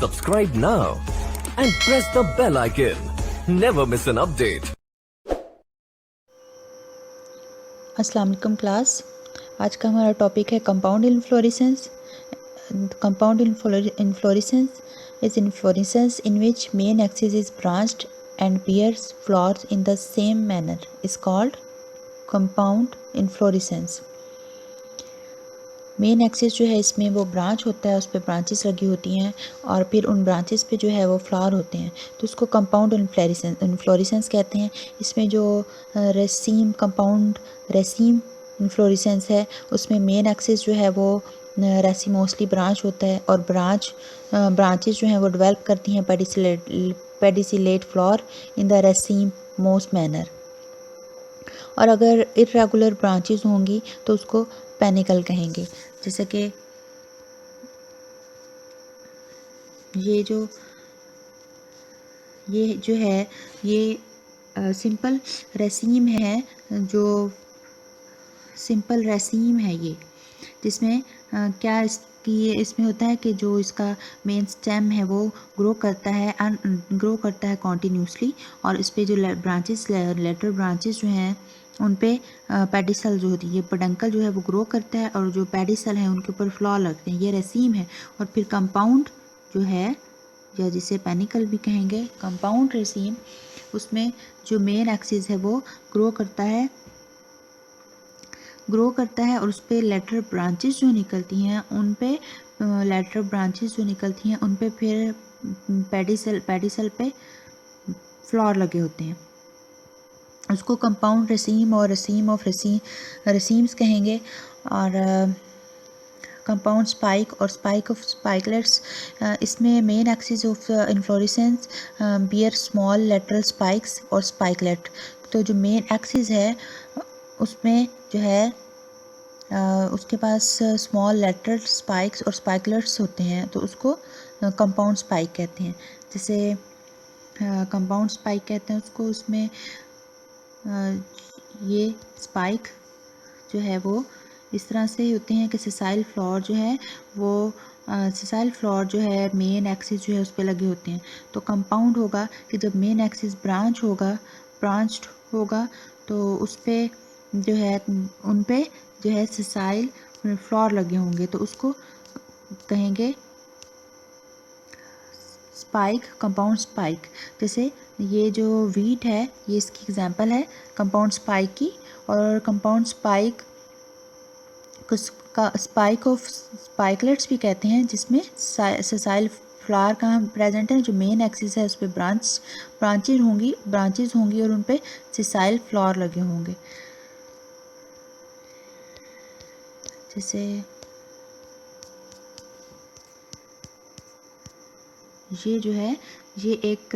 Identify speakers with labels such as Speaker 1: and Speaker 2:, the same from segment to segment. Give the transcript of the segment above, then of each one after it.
Speaker 1: Subscribe now and press the bell icon. Never miss an update.
Speaker 2: अस्सलाम वालेकुम class. आज का हमारा टॉपिक है compound inflorescence. Compound inflorescence is inflorescence in which main axis is branched and bears flowers in the same manner is called compound inflorescence। Main axis जो है इसमें वो ब्रांच होता है, उस पर ब्रांचेस लगी होती हैं और फिर उन ब्रांचेस पे जो है वो फ्लावर होते हैं, तो उसको कंपाउंड इन्फ्लोरेसेंस कहते हैं। इसमें जो कंपाउंड रेसीम इन्फ्लोरेसेंस है उसमें मेन एक्सिस जो है वो रेसिमोसली ब्रांच होता है और ब्रांचेस जो हैं वो डेवलप करती हैं pedicellate flower in the raceme most manner. और अगर इरेगुलर ब्रांचेस होंगी तो उसको पेनिकल कहेंगे। जैसे कि ये जो है ये सिंपल रेसीम है, जो सिंपल रेसीम है ये, जिसमें क्या इसमें होता है कि जो इसका मेन स्टेम है वो ग्रो करता है कॉन्टीन्यूसली, और इस पे जो ब्रांचेस लेटर ब्रांचेस जो हैं उन पे पेडिसल जो होती है, ये पेडंकल जो है वो ग्रो करता है और जो पेडिसल है उनके ऊपर फ्लावर लगते हैं, ये रेसीम है। और फिर कंपाउंड जो है, या जिसे पेनिकल भी कहेंगे, कंपाउंड रेसीम, उसमें जो मेन एक्सिस है वो ग्रो करता है और उस पर लेटर ब्रांचेस जो निकलती हैं उन पे फिर पेडिसल पे फ्लावर लगे होते हैं, उसको कंपाउंड रेसीम और रेसीम्स कहेंगे। और कंपाउंड स्पाइक और स्पाइक ऑफ स्पाइकलेट्स, इसमें main axis of inflorescence bear small lateral spikes और स्पाइकलेट। तो जो मेन एक्सिस है उसमें जो है उसके पास स्मॉल लेटरल स्पाइक्स और स्पाइकलेट्स होते हैं, तो उसको कंपाउंड स्पाइक कहते हैं। जैसे कंपाउंड स्पाइक कहते हैं उसको, उसमें ये स्पाइक जो है वो इस तरह से होते हैं कि सिसाइल फ्लावर जो है मेन एक्सिस जो है उस पर लगे होते हैं। तो कंपाउंड होगा कि जब मेन एक्सिस ब्रांच्ड होगा तो उस पे जो है उन पे जो है सिसाइल फ्लावर लगे होंगे, तो उसको कहेंगे स्पाइक, कंपाउंड स्पाइक। जैसे ये जो वीट है ये इसकी एग्जांपल है कंपाउंड स्पाइक की। और कंपाउंड स्पाइक का स्पाइक ऑफ स्पाइकलेट्स भी कहते हैं, जिसमें सेसाइल फ्लावर कहाँ प्रेजेंट है, जो मेन एक्सिस है उस पर ब्रांचेज होंगी और उन पे सेसाइल फ्लावर लगे होंगे। जैसे ये जो है ये एक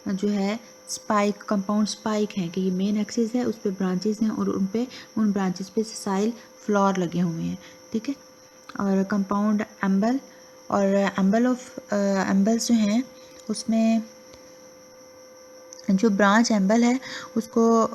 Speaker 2: जो है स्पाइक, कंपाउंड स्पाइक है कि ये मेन एक्सिस है उस पे ब्रांचेस हैं और उन ब्रांचेस पे सेसाइल फ्लावर लगे हुए हैं, ठीक है। और कंपाउंड एम्बल और एम्बल्स जो हैं उसमें जो ब्रांच एम्बल है उसको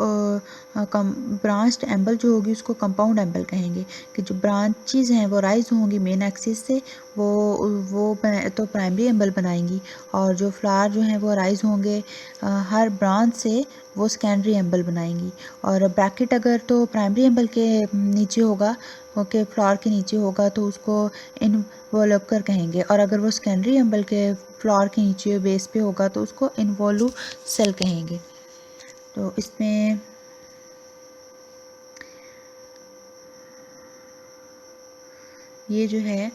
Speaker 2: ब्रांच्ड एम्बल जो होगी उसको कंपाउंड एम्बल कहेंगे, कि जो ब्रांचेस हैं वो राइज होंगी मेन एक्सिस से, वो तो प्राइमरी एम्बल बनाएंगी, और जो फ्लावर जो हैं वो राइज होंगे हर ब्रांच से, वो सेकेंडरी एम्बल बनाएंगी। और ब्रैकेट अगर तो प्राइमरी एम्बल के नीचे होगा, ओके, फ्लावर के नीचे होगा तो उसको इनवॉल्कर कहेंगे, और अगर वो सेकेंडरी एम्बल के फ्लावर के नीचे बेस पे होगा तो उसको इनवॉल्यू सेल कहेंगे। तो इसमें ये जो है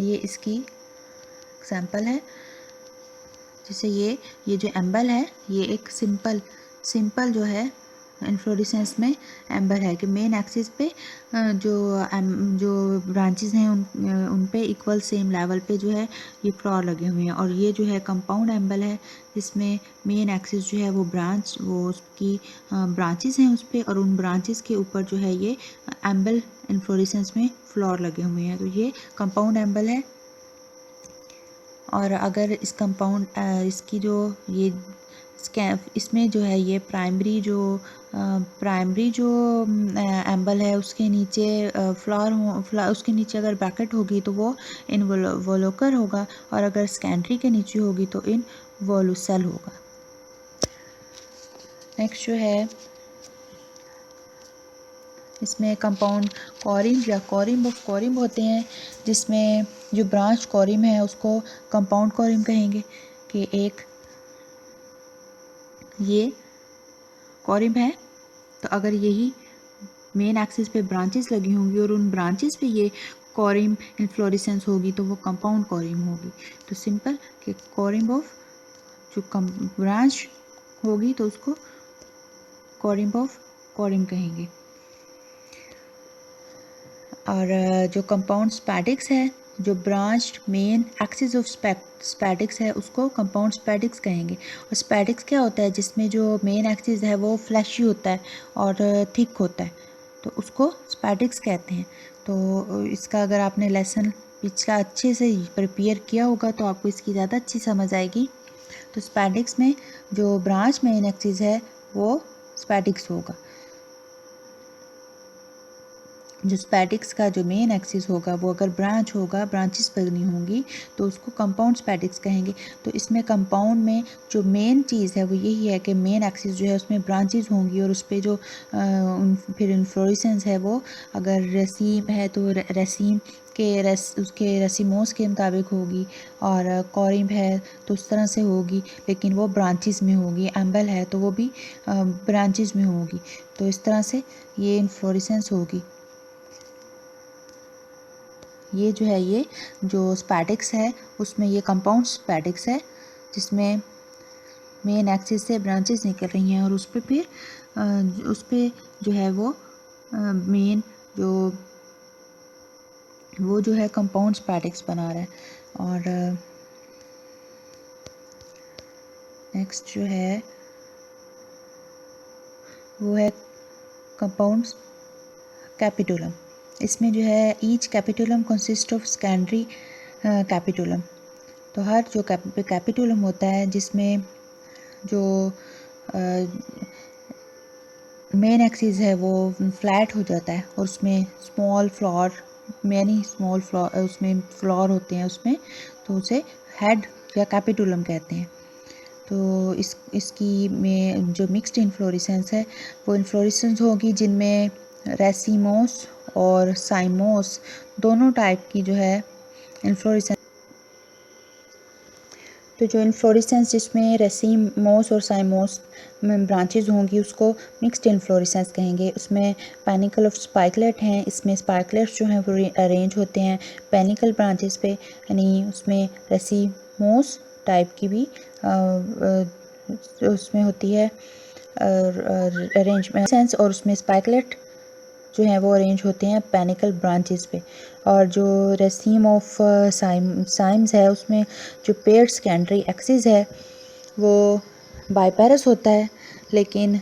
Speaker 2: ये इसकी एग्जांपल है। जैसे ये जो एम्बल है ये एक सिंपल जो है इन्फ्लोरेसेंस में एम्बर है कि मेन एक्सिस पे जो ब्रांचेस हैं उन पे इक्वल सेम लेवल पे जो है ये फ्लावर लगे हुए हैं। और ये जो है कंपाउंड एम्बल है, जिसमें मेन एक्सिस जो है वो उसकी ब्रांचेस हैं उस पे, और उन ब्रांचेस के ऊपर जो है ये एम्बल इन्फ्लोरेसेंस में फ्लावर लगे हुए हैं, तो ये कंपाउंड एम्बल है। और अगर इसकी जो ये इसमें जो है ये प्राइमरी जो एम्बल है उसके नीचे फ्लावर उसके नीचे अगर ब्रैकेट होगी तो वो इनवोल्यूकर होगा, और अगर सेकेंडरी के नीचे होगी तो इनवोल्यूसेल होगा। नेक्स्ट जो है इसमें कंपाउंड कॉरिम्ब या कॉरिम्ब ऑफ कॉरिम्ब होते हैं, जिसमें जो ब्रांच कॉरिम्ब है उसको कंपाउंड कॉरिम्ब कहेंगे कि एक ये कॉरिम्ब है, तो अगर यही मेन एक्सिस पे ब्रांचेस लगी होंगी और उन ब्रांचेस पे ये कॉरिम्ब इन्फ्लोरेसेंस होगी तो वो कंपाउंड कॉरिम्ब होगी। तो सिंपल कि कॉरिम्ब ऑफ जो ब्रांच होगी तो उसको कॉरिम्ब ऑफ कॉरिम्ब कहेंगे। और जो कंपाउंड स्पैडिक्स है, जो branched main axis of spadix है उसको कंपाउंड स्पैडिक्स कहेंगे। और स्पैडिक्स क्या होता है, जिसमें जो मेन एक्सिस है वो फ्लैशी होता है और थिक होता है, तो उसको स्पैडिक्स कहते हैं। तो इसका अगर आपने लेसन पिछला अच्छे से प्रिपेयर किया होगा तो आपको इसकी ज़्यादा अच्छी समझ आएगी। तो स्पैडिक्स में जो ब्रांच मेन एक्सिस है वो स्पैडिक्स होगा। जो स्पैडिक्स का जो मेन एक्सिस होगा वो अगर ब्रांच होगा, ब्रांचेस बनी होंगी तो उसको कंपाउंड स्पैडिक्स कहेंगे। तो इसमें कंपाउंड में जो मेन चीज़ है वो यही है कि मेन एक्सिस जो है उसमें ब्रांचेस होंगी और उस पर जो फिर इन्फ्लोरेसेंस है वो अगर रेसीम है तो रेसीम के उसके रेसिमोस के मुताबिक होगी, और कॉरिम्ब है तो उस तरह से होगी, लेकिन वो ब्रांचेस में होगी। एम्बल है तो वो भी ब्रांचेस में होगी। तो इस तरह से ये इन्फ्लोरेसेंस होगी। ये जो है ये जो स्पैडिक्स है उसमें ये कंपाउंड स्पैडिक्स है, जिसमें मेन एक्सिस से ब्रांचेस निकल रही हैं और उस पर फिर उस पर जो है मेन वो जो है कंपाउंड स्पैडिक्स बना रहा है। और नेक्स्ट जो है वो है कंपाउंड कैपिटुलम। इसमें जो है each capitulum consist of secondary capitulum. तो हर जो कैपिटुलम होता है जिसमें जो मेन एक्सिस है वो फ्लैट हो जाता है और उसमें स्मॉल फ्लॉर उसमें फ्लॉर होते हैं उसमें, तो उसे हेड या कैपिटुलम कहते हैं। तो इसकी में जो मिक्स्ड इन्फ्लोरेसेंस है वो इन्फ्लोरेसेंस होगी जिनमें रेसिमोस और साइमोस दोनों टाइप की जो है इन्फ्लोरेसेंस। तो जो इन्फ्लोरेसेंस जिसमें रेसिमोस और साइमोस में ब्रांचेज होंगी उसको मिक्स्ड इन्फ्लोरेसेंस कहेंगे। उसमें पैनिकल ऑफ स्पाइकलेट हैं, इसमें स्पाइकलेट्स जो हैं वो अरेंज होते हैं पैनिकल ब्रांचेस पे, यानी उसमें रेसिमोस टाइप की भी उसमें होती है अरेंजमेंट, और उसमें स्पाइकलेट जो हैं वो अरेंज होते हैं पैनिकल ब्रांचेस पे। और जो रेसीम ऑफ साइम्स है उसमें जो पेयर्ड सेकेंडरी एक्सिस है वो बाइपेरस होता है, लेकिन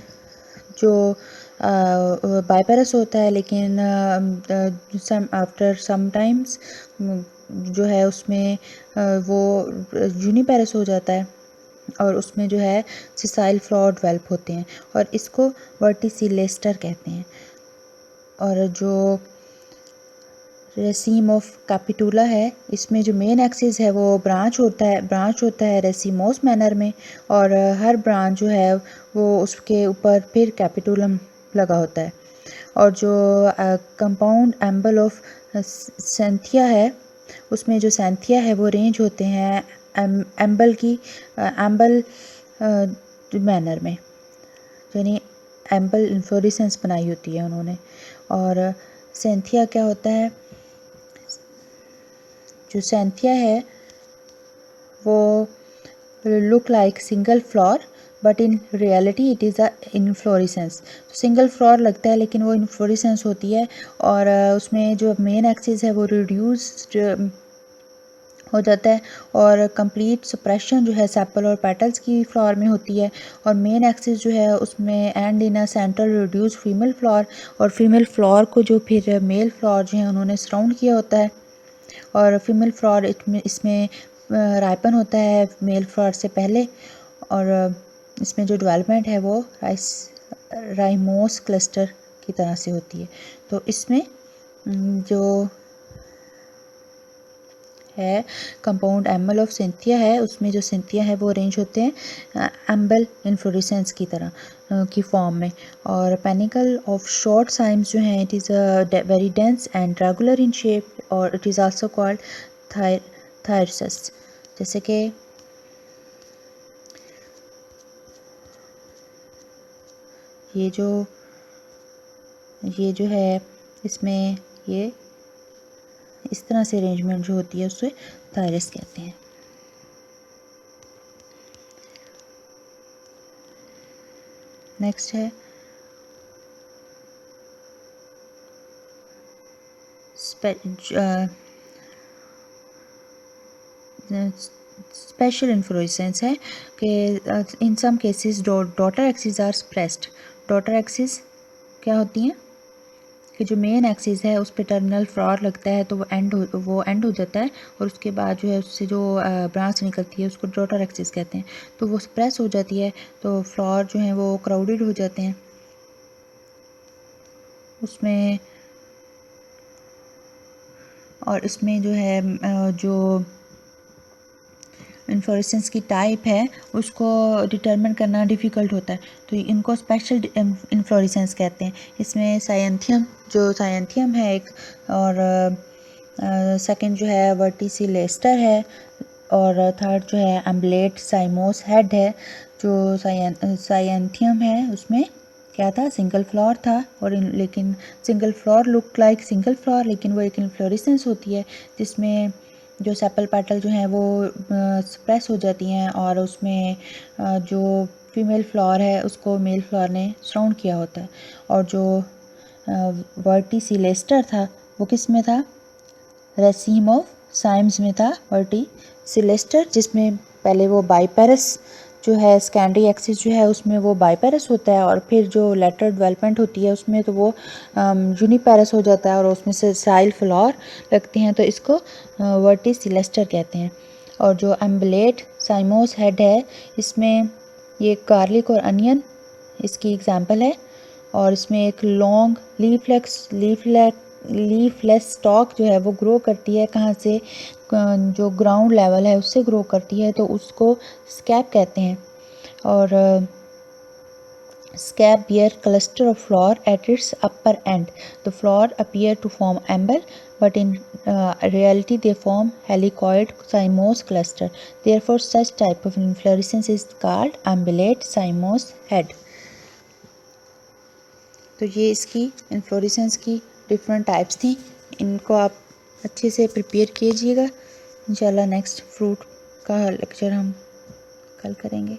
Speaker 2: जो बाइपेरस होता है लेकिन आफ्टर सम टाइम्स जो है उसमें वो यूनिपेरस हो जाता है और उसमें जो है सिसाइल फ्लॉर डेवलप होते हैं और इसको वर्टिसिलेस्टर कहते हैं। और जो रेसीम ऑफ कैपिटुला है इसमें जो मेन एक्सिस है वो ब्रांच होता है रेसीमोस मैनर में, और हर ब्रांच जो है वो उसके ऊपर फिर कैपिटुलम लगा होता है। और जो कंपाउंड एम्बल ऑफ सेंथिया है उसमें जो सेंथिया है वो रेंज होते हैं एम्बल मैनर में, यानी एम्बल इन्फ्लोरेसेंस बनाई होती है उन्होंने। और सेंथिया क्या होता है, जो सेंथिया है वो look like single flower but in reality it is a inflorescence. Single flower लगता है लेकिन वो इन्फ्लोरेसेंस होती है, और उसमें जो मेन एक्सिस है वो रिड्यूस्ड हो जाता है और कंप्लीट सप्रेशन जो है सेपल और पेटल्स की फ्लावर में होती है, और मेन एक्सिस जो है उसमें and in a central reduce female flower, और फीमेल फ्लावर को जो फिर मेल फ्लावर जो है उन्होंने सराउंड किया होता है। और फीमेल फ्लावर इसमें राइपन होता है मेल फ्लावर से पहले, और इसमें जो डेवलपमेंट है वो राइमोस क्लस्टर की तरह से होती है। तो इसमें जो है कंपाउंड एम्बल ऑफ सिंथिया है, उसमें जो सिंथिया है वो अरेंज होते हैं एम्बल इन्फ्लोरेसेंस की तरह की फॉर्म में। और पेनिकल ऑफ शॉर्ट साइम्स जो हैं it is very dense and regular in shape और इट इज़ आल्सो कॉल्ड थायरसस। जैसे कि ये जो है इसमें ये इस तरह से अरेंजमेंट जो होती है उसे थायरस कहते हैं। नेक्स्ट है स्पेशल इन्फ्लोरेसेंस है कि in some cases daughter axis are suppressed. Daughter axis क्या होती हैं कि जो मेन एक्सिस है उस पर टर्मिनल फ्लॉर लगता है तो वो एंड हो जाता है और उसके बाद जो है उससे जो ब्रांच निकलती है उसको डॉटर एक्सिस कहते हैं। तो वो स्प्रेस हो जाती है तो फ्लॉर जो हैं वो क्राउडेड हो जाते हैं उसमें। और इसमें जो है जो इन्फ्लोरेसेंस की टाइप है उसको डिटरमिन करना डिफ़िकल्ट होता है, तो इनको स्पेशल इन्फ्लोरेसेंस कहते हैं। इसमें साइंथियम है एक, और सेकंड जो है वर्टिसिलेस्टर है, और थर्ड जो है एम्बलेट साइमोस हेड है। जो साइंथियम है उसमें क्या था, सिंगल फ्लोर था, और लेकिन single floor look like single floor, लेकिन वो एक इन्फ्लोरेसेंस होती है जिसमें जो सेपल पेटल जो हैं वो सप्रेस हो जाती हैं और उसमें जो फीमेल फ्लावर है उसको मेल फ्लावर ने सराउंड किया होता है। और जो वर्टिसिलेस्टर था वो किस में था, रेसीम ऑफ साइम्स में था वर्टिसिलेस्टर, जिसमें पहले वो बाइपेरस जो है सेकेंडरी एक्सिस जो है उसमें वो बाइपेरस होता है, और फिर जो लेटर डेवलपमेंट होती है उसमें तो वो यूनिपेरस हो जाता है और उसमें से साइल फ्लावर लगते हैं, तो इसको वर्टिसिलेस्टर कहते हैं। और जो एम्बलेट साइमोस हेड है इसमें ये गार्लिक और अनियन इसकी एग्जांपल है, और इसमें एक लॉन्ग लीफलेस स्टॉक जो है वो ग्रो करती है, कहाँ से, जो ग्राउंड लेवल है उससे ग्रो करती है, तो उसको स्कैप कहते हैं। और scap bear cluster of flower at its upper end. The flower appear to form umbel, but in reality they form helicoid cymose cluster. Therefore, such type of inflorescence is called umbellate cymose head. तो ये इसकी inflorescence की different types थी, इनको आप अच्छे से prepare कीजिएगा। इंशाल्लाह नेक्स्ट फ्रूट का लेक्चर हम कल करेंगे।